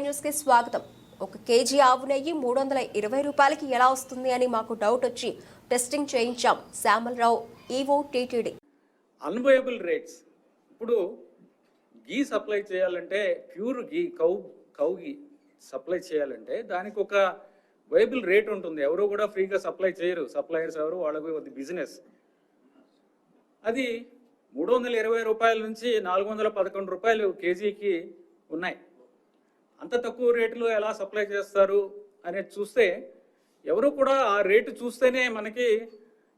News కి స్వాగతం. 1 KG ఆవు నెయ్యి 320 రూపాయలకి ఎలా వస్తుంది అని మాకు డౌట్ వచ్చి టెస్టింగ్ చేయించాం. Shyamalarao, EO, TTD. Unviable rates. ఇప్పుడు గీ సప్లై చేయాలంటే, pure ghee, cow ghee supply చేయాలంటే దానికి ఒక వైబుల్ రేట్ ఉంటుంది. ఎవరు కూడా ఫ్రీగా సప్లై చేయరు. సప్లయర్స్ ఎవరు, వాళ్ళకి బిజినెస్. అది 320 రూపాయల నుంచి 411 రూపాయలు కేజీకి ఉన్నాయి. అంత తక్కువ రేటులో ఎలా సప్లై చేస్తారు అనేది చూస్తే, ఎవరు కూడా ఆ రేటు చూస్తేనే మనకి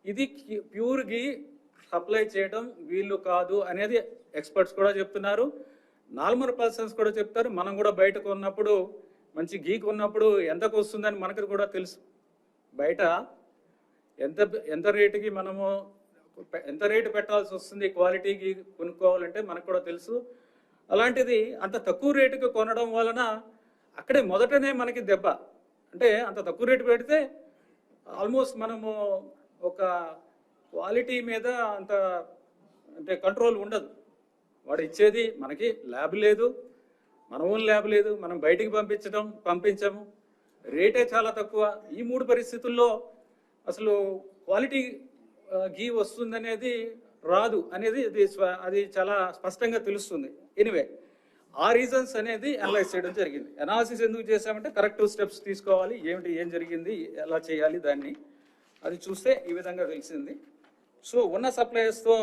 ఇది ప్యూర్ గీ సప్లై చేయడం వీళ్ళు కాదు అనేది ఎక్స్పర్ట్స్ కూడా చెప్తున్నారు. నార్మల్ పర్సన్స్ కూడా చెప్తారు. మనం కూడా బయట కొన్నప్పుడు, మంచి గీ కొన్నప్పుడు ఎంతకు వస్తుందని మనకు కూడా తెలుసు. బయట ఎంత రేటుకి మనము ఎంత రేటు పెట్టాల్సి వస్తుంది క్వాలిటీకి కొనుక్కోవాలంటే మనకు కూడా తెలుసు. అలాంటిది అంత తక్కువ రేటుకి కొనడం వలన అక్కడే మొదటనే మనకి దెబ్బ. అంటే అంత తక్కువ రేటు పెడితే ఆల్మోస్ట్ మనము ఒక క్వాలిటీ మీద అంత అంటే కంట్రోల్ ఉండదు. వాడు ఇచ్చేది మనకి ల్యాబ్ లేదు, మన ఓన్ ల్యాబ్ లేదు, మనం బయటికి పంపించము, రేటే చాలా తక్కువ. ఈ 3 పరిస్థితుల్లో అసలు క్వాలిటీ గీ వస్తుందనేది రాదు అనేది అది చాలా స్పష్టంగా తెలుస్తుంది. ఎనివే, ఆ రీజన్స్ అనేది అనలైజ్ చేయడం జరిగింది. అనాలిసిస్ ఎందుకు చేసామంటే కరెక్టివ్ స్టెప్స్ తీసుకోవాలి, ఏం జరిగింది, ఎలా చేయాలి దాన్ని, అది చూస్తే ఈ విధంగా తెలిసింది. సో ఉన్న సప్లయర్స్తో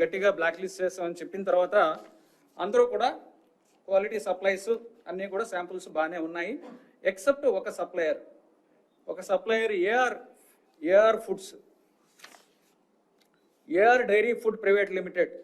గట్టిగా బ్లాక్ లిస్ట్ చేస్తామని చెప్పిన తర్వాత అందరూ కూడా క్వాలిటీ సప్లైస్ అన్నీ కూడా శాంపుల్స్ బాగానే ఉన్నాయి. ఎక్సెప్ట్ ఒక supplier AR foods, AR dairy food private limited